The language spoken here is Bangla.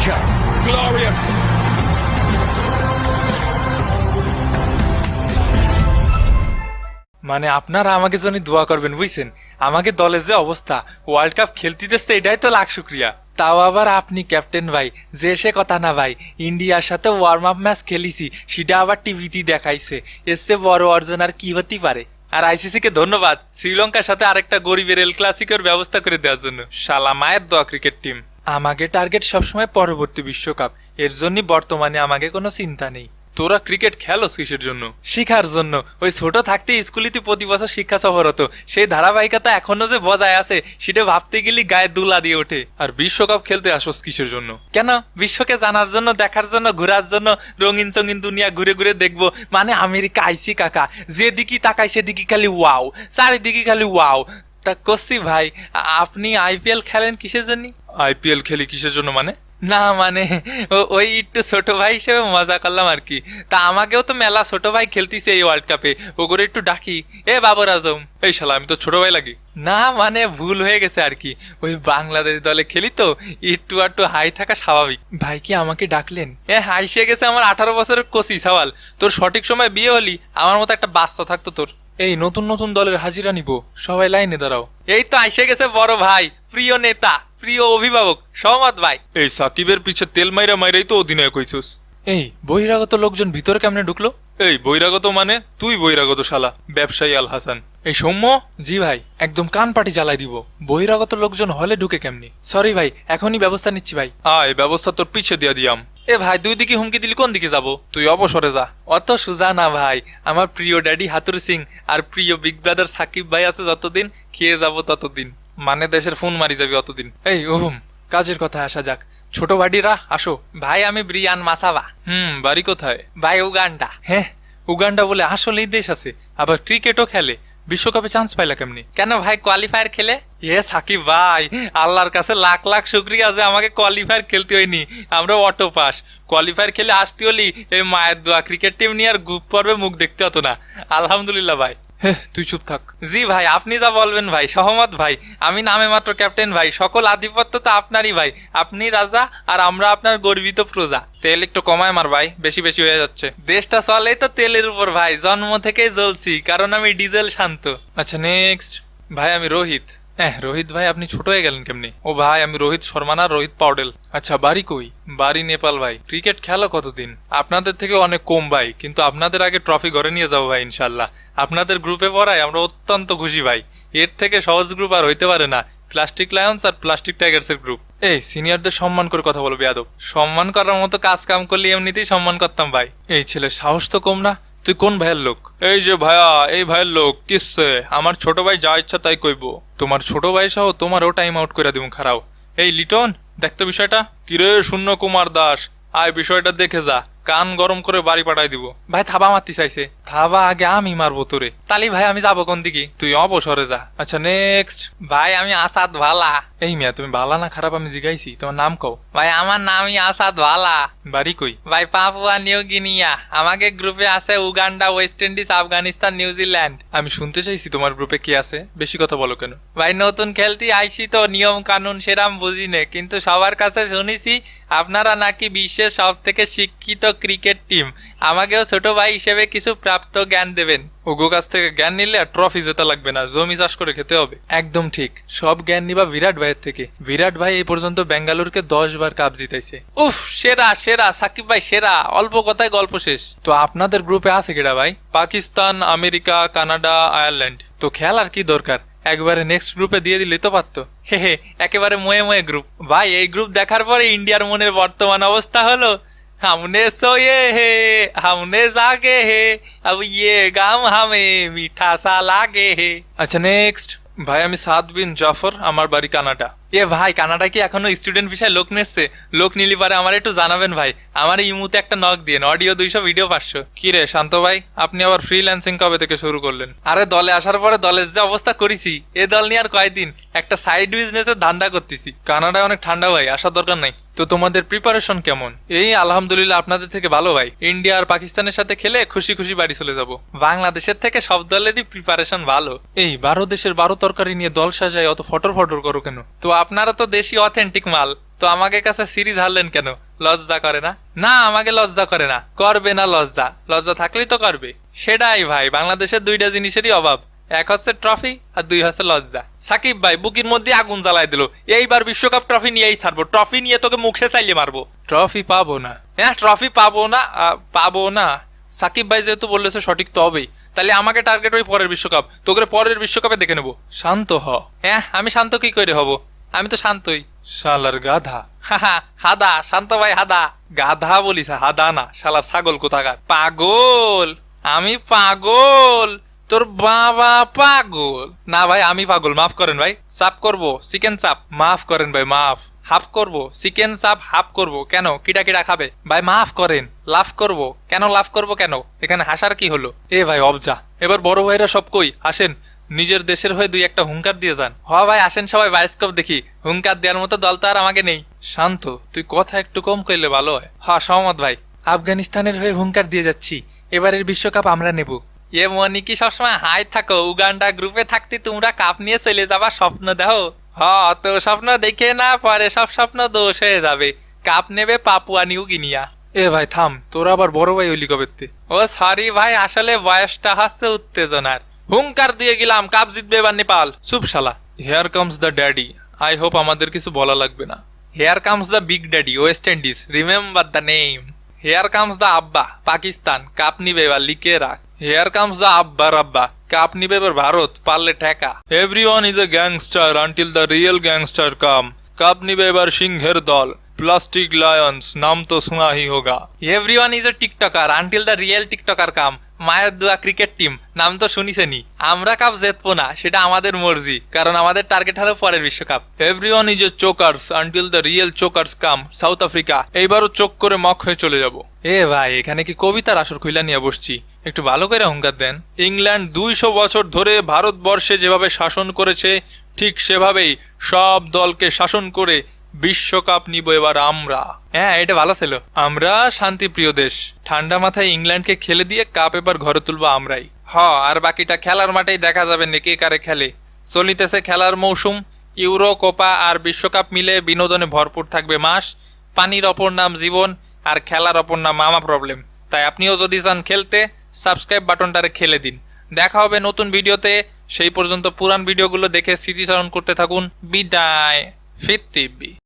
America, glorious! মানে আপনারা আমাকে জন্য দোয়া করবেন বুঝছেন, আমাকে দলের যে অবস্থা ওয়ার্ল্ড কাপ খেলতে দিচ্ছে এটাই তো লাখ শুক্রিয়া। তাও আবার আপনি ক্যাপ্টেন ভাই, যে সে কথা না ভাই, ইন্ডিয়ার সাথে ওয়ার্ম আপ ম্যাচ খেলিছি সেটা আবার টিভিতে দেখাইছে, এর চেয়ে বড় অর্জন আর কি হতে পারে। আর আইসিসি কে ধন্যবাদ শ্রীলঙ্কার সাথে আরেকটা গরিবের এল ক্লাসিকের ব্যবস্থা করে দেওয়ার জন্য। শালা মায়ের দোয়া ক্রিকেট টিম। আমাকে টার্গেট সবসময় পরবর্তী বিশ্বকাপ, এর জন্য বর্তমানে আমাকে কোনো চিন্তা নেই। তোরা ক্রিকেট খেলোস কিসের জন্য? শিখার জন্য। ওই ছোট থাকতে স্কুলিতে প্রতি বছর শিক্ষা সফর হতো, সেই ধারাবাহিকতা এখনো যে বজায় আছে সেটা ভাবতে গেলে গায়ে দুলা দিয়ে ওঠে। আর বিশ্বকাপ খেলতে আসোস কিসের জন্য? কেন? বিশ্বকে জানার জন্য, দেখার জন্য, ঘোরার জন্য, রঙিন চঙিন দুনিয়া ঘুরে ঘুরে দেখবো। মানে আমেরিকা আইসি কাকা, যেদিকে তাকাই সেদিকে খালি ওয়াও, চারিদিকে খালি ওয়াও। তা করছি ভাই, আপনি আইপিএল খেলেন কিসের জন্য? আইপিএল খেলি কিসের জন্য মানে? না মানে ওই একটু ছোট ভাই হিসেবে মজা করলাম আর কি। তা আমাকেও তো মেলা ছোট ভাই খেলতিছে এই ওয়ার্ল্ড কাপে, ওগুলো একটু ডাকি। এ বাবর আজম। এই শালা আমি তো ছোট ভাই লাগি। না মানে ভুল হয়ে গেছে আর কি, ওই বাংলাদেশ দলে খেলি তো একটু আটটু হাই থাকা স্বাভাবিক। ভাই কি আমাকে ডাকলেন? হাইসে গেছে আমার 18 বছরের কচি সওয়াল। তোর সঠিক সময় বিয়ে হলি আমার মতো একটা বাচ্চা থাকতো তোর। এই নতুন নতুন দলের হাজিরা নিব, সবাই লাইনে দাঁড়াও। এই তো আইসে গেছে বড় ভাই, প্রিয় নেতা, প্রিয় অভিভাবক সহমত ভাই। এই সাকিবের পিছে তেল মাইরা মাইরাই তো অধিনায়ক হইছস। এই বহিরাগত লোকজন ভিতরে কেমনে ঢুকলো? এই বহিরাগত মানে তুই বহিরাগত শালা, ব্যবসায়ী আল হাসান। এই সৌম্য। জি ভাই, একদম কান পাটি জ্বালাই দিব। বহিরাগত লোকজন হলে ঢুকে কেমনি? সরি ভাই, এখনই ব্যবস্থা নিচ্ছি ভাই। এই ব্যবস্থা তোর পিছে দিয়া দিয়াম। এ ভাই দুই দিকে হুমকি দিলি, কোন দিকে যাব? তুই অবসরে যা। অত সুজা না ভাই, আমার প্রিয় ড্যাডি হাতুর সিং আর প্রিয় বিগ ব্রাদার সাকিব ভাই আছে যতদিন, খেয়ে যাব ততদিন। মানে দেশের ফোন মারি যাবি অতদিন। এই ওহম, কাজের কথা আসা যাক। ছোট ভাইরা আসো। ভাই আমি ব্রিয়ান মাসাবা। বাড়ি কোথায়? ভাই উগান্ডা। হ্যাঁ উগান্ডা বলে আসলেই দেশ আছে, আবার ক্রিকেটও খেলে। বিশ্বকাপে চান্স পাইলা কেমনি? কেন ভাই কোয়ালিফায়ার খেলে? সাকিব ভাই, আল্লাহর কাছে লাখ লাখ শুকরিয়া যে আমাকে কোয়ালিফায়ার খেলতে হয়নি, আমরা অটো পাস। কোয়ালিফায়ার খেলে আসতে হলি এই মায়ের দোয়া, ক্রিকেট টিম নিয়ে আর গ্রুপ পর্বে মুখ দেখতে হতো না। আলহামদুলিল্লাহ ভাই। তুই চুপ থাক। জি ভাই, আপনি যা বলবেন ভাই, সহমত ভাই। আমি নামে মাত্র ক্যাপ্টেন ভাই, সকল আধিপত্য তো আপনারই ভাই। আপনি রাজা আর আমরা আপনার গর্বিত প্রজা। তেল একটু কমায় মার ভাই, বেশি বেশি হয়ে যাচ্ছে। দেশটা চলে তো তেলের উপর ভাই, জন্ম থেকেই জ্বলছি, কারণ আমি ডিজেল শান্ত। আচ্ছা নেক্সট। ভাই আমি রোহিত। রোহিত ভাই আপনি ছোট হয়ে গেলেন কেমনি? ও ভাই আমি রোহিত শর্মা না, রোহিত পাউডেল। আচ্ছা বাড়ি কই? বাড়ি নেপাল ভাই। ক্রিকেট খেলো কতদিন? আপনাদের থেকে অনেক কম ভাই, কিন্তু আপনাদের আগে ট্রফি ঘরে নিয়ে যাবো ভাই ইনশাল্লাহ। আপনাদের গ্রুপে পড়ায় আমরা অত্যন্ত খুশি ভাই, এর থেকে সহজ গ্রুপ আর হইতে পারে না। প্লাস্টিক লায়ন্স আর প্লাস্টিক টাইগার্স এর গ্রুপ। এই সিনিয়রদের সম্মান করে কথা বলবি আদব। সম্মান করার মতো কাজ কাম করলে এমনিতেই সম্মান করতাম ভাই। এই ছেলে সাহস তো কম না। তুই কোন ভাইয়ের লোক? এই যে ভাইয়া, এই ভাইয়ের লোক। কিসে? আমার ছোট ভাই যা ইচ্ছা তাই কইব। তোমার ছোট ভাই সহ তোমারও টাইম আউট করে দিব খারাও। এই লিটন দেখতো বিষয়টা। কিরে শূন্য কুমার দাস, আয় বিষয়টা দেখে যা, কান গরম করে বাড়ি পাঠাই দিব। ভাই থাবা মারতে চাইছে। থাবা আগে আমি মারবো তোরে। তালি ভাই আমি যাবো কোন দিকে? তুই অবসরে যা। আচ্ছা নেক্সট। ভাই আমি আসাদ ভালা। এই মিয়া তুমি ভালা না খারাপ আমি জিগাইছি, তোমার নাম কও। ভাই আমার নামই আসাদ ভালা। বাড়ি কই? ভাই পাপুয়া নিউ গিনিয়া। আমাকে গ্রুপে আছে Uganda, West Indies, Afghanistan, New Zealand. আমি শুনতে চাইছি তোমার গ্রুপে কি আছে, বেশি কথা বলো কেন? ভাই নতুন খেলতে আইছি তো, নিয়ম কানুন সেরাম বুঝি নে, কিন্তু সবার কাছে শুনেছি আপনারা নাকি বিশ্বের সব থেকে শিক্ষিত ক্রিকেট টিম। আমাকেও ছোট ভাই হিসেবে কিছু প্রাপ্ত জ্ঞান দেবেন। ওগো কাছ থেকে জ্ঞান নিলে আর ট্রফি জেতা লাগবে না, জমি চাষ করে খেতে হবে। একদম ঠিক, সব জ্ঞান নিবা বিরাট ভাইয়ের থেকে। বিরাট ভাই এই পর্যন্ত বেঙ্গালুরুকে 10 বার কাপ জিতাইছে। উফ সেরা সেরা, সাকিব ভাই সেরা। অল্প কথায় গল্প শেষ। তো আপনাদের গ্রুপে আছে কেডা ভাই? Pakistan, America, Canada, Ireland. তো খেলার কি দরকার, একবারে নেক্সট গ্রুপে দিয়ে দিলে তো পারতো। হে একেবারে ময়ে ময়ে গ্রুপ। ভাই এই গ্রুপ দেখার পরে ইন্ডিয়ার মনের বর্তমান অবস্থা হলো, हमने सोए है हमने जागे है अब ये गाम हमें मीठा सा लागे है। আচ্ছা নেক্সট। ভাই আমি সাদ বিন জাফর, আমার বাড়ি কানাডা। ভাই কানাডা কি এখনো স্টুডেন্ট ভিসায় লোক নিচ্ছে? লোক নিলি পারে আমার একটু জানাবেন ভাই। আমার ইমুতে একটা নক দিয়ে, অডিও 200, ভিডিও 500। কি রে শান্ত ভাই, আপনি আবার ফ্রিল্যান্সিং কবে থেকে শুরু করলেন? আরে দলে আসার পরে দলের যে অবস্থা করেছি, এ দল নিয়ে আর কয়দিন একটা সাইড বিজনেসের ধান্দা করতেছি। কানাডায় অনেক ঠান্ডা ভাই, আসার দরকার নাই। তো তোমাদের প্রিপারেশন কেমন? এই আলহামদুলিল্লাহ আপনাদের থেকে ভালো ভাই। ইন্ডিয়া আর পাকিস্তানের সাথে খেলে খুশি খুশি বাড়ি চলে যাব। বাংলাদেশের থেকে সব দলেরই প্রিপারেশন ভালো। এই 12 দেশের 12 তরকারি নিয়ে দল সাজায় অত ফটর ফটর করো কেন? তো আপনারা তো দেশি অথেন্টিক মাল, তো আমাকে কাছে সিরিজ হারলেন কেন? লজ্জা করে না? না, আমাকে লজ্জা করে না। করবে না লজ্জা? লজ্জা থাকলেই তো করবে। সেটাই ভাই, বাংলাদেশের দুইটা জিনিসেরই অভাব, এক হচ্ছে ট্রফি আর দুই হচ্ছে লজ্জা। সাকিব ভাই বুকের মধ্যে আগুন জ্বালায় দিল, এইবার বিশ্বকাপ ট্রফি নিয়েই ছাড়বো, ট্রফি নিয়ে তোকে মুখে চাইলে মারবো। ট্রফি পাবো না? হ্যাঁ, ট্রফি পাবো না, পাবো না। সাকিব ভাই যেহেতু বললেছে সঠিক তো হবেই, তাহলে আমাকে টার্গেট ওই পরের বিশ্বকাপ, তোকে পরের বিশ্বকাপে দেখে নেবো। শান্ত হ। হ্যাঁ, আমি শান্ত কি করে হব? আমি তো শান্তই। শালার গাধা। হাদা, শান্ত ভাই হাদা। গাধা বলিস, হাদা না, শালার ছাগল কোথাকার। পাগল? আমি পাগল? তোর বাবা পাগল? না ভাই, আমি পাগল, মাফ করেন ভাই। চাপ করবো, চিকেন চাপ। মাফ করেন ভাই, মাফ। হাফ করবো, চিকেন চাপ হাফ করবো। কেন, কিটা কিটা খাবে? ভাই মাফ করেন। লাভ করবো কেন? লাভ করবো কেন? এখানে হাসার কি হলো? এ ভাই অবজা, এবার বড় ভাইরা সব কই আসেন, নিজের দেশের হয়ে দুই একটা হুঙ্কার দিয়ে যান। হ ভাই আসেন, সবাই বায়োস্কোপ দেখি। হুঙ্কার দেওয়ার মতো দল তো আর আমাকে নেই। শান্ত, তুই কথা একটু কম কইলে ভালো হয়। হ্যাঁ সহমত ভাই, আফগানিস্তানের হয়ে হুঙ্কার দিয়ে যাচ্ছি, এবারের বিশ্বকাপ আমরা নেব। এ মনি কি সবসময় হাই থাকো? উগান্ডা গ্রুপে থাকতে তোমরা কাপ নিয়ে চলে যাবা স্বপ্ন দেখো? হ, তো স্বপ্ন দেখে না, পরে সব স্বপ্ন দোষ হয়ে যাবে। কাপ নেবে পাপুয়া নিউ গিনিয়া। এ ভাই থাম, তোরা আবার বড় ভাই হইলি কবেতে? ও সরি ভাই, আসলে বয়সটা হচ্ছে উত্তেজনার। হুঙ্কার দিয়ে গেলাম, কাপ জিতবে এবার নেপাল। চুপ শালা। Hair comes the daddy. I hope আমাদের কিছু বলা লাগবে না। Hair comes the big daddy, West Indies, remember the name. Hair comes the আব্বা, পাকিস্তান, কাপ নিবে এবার, লিখে রাখ। হেয়ার কামস দ্য আব্বা রাব্বা, কাপ নিবে এবার ভারত, পারলে ঠেকা। Everyone is a gangster until the real gangster come. Cup নিবে এবার সিংহের দল, প্লাস্টিক লায়ন্স, নাম তো শোনা হি হোগা। Everyone is a TikToker until the real TikToker come. মায়ের দোয়া ক্রিকেট টিম, নাম তো শুনিছেনি। আমরা কাপ জিতবো না, সেটা আমাদের মর্জি, কারণ আমাদের টার্গেট হলো পরের বিশ্বকাপ। Everyone is a chokers until the real chokers come, South Africa. এইবারও চোখ করে মক হয়ে চলে যাব। এ ভাই, এখানে কি কবিতার আসর খুইলা নিয়ে বসছি? একটু ভালো করে হুঙ্কার দেন। ইংল্যান্ড 200 বছর ধরে ভারতবর্ষে যেভাবে শাসন করেছে, ঠিক সেভাবেই সব দলকে শাসন করে বিশ্বকাপ নিব এবার আমরা। হ্যাঁ, এটা ভালো ছিল। আমরা শান্তিপ্রিয় দেশ, ঠান্ডা মাথায় ইংল্যান্ডকে খেলে দিয়ে কাপ এবার ঘরে তুলবো আমরাই। আর বাকিটা খেলার মাঠেই দেখা যাবে কে কারে খেলে। চলিতেছে খেলার মৌসুম, ইউরো, কোপা আর বিশ্বকাপ মিলে বিনোদনে ভরপুর থাকবে মাস। পানির অপর নাম জীবন, আর খেলার অপর নাম মামা প্রবলেম। তাই আপনিও যদি চান খেলতে, সাবস্ক্রাইব বাটনটারে খেলে দিন। দেখা হবে নতুন ভিডিওতে, সেই পর্যন্ত পুরান ভিডিওগুলো দেখে স্মৃতিচারণ করতে থাকুন। বিদায়। ফির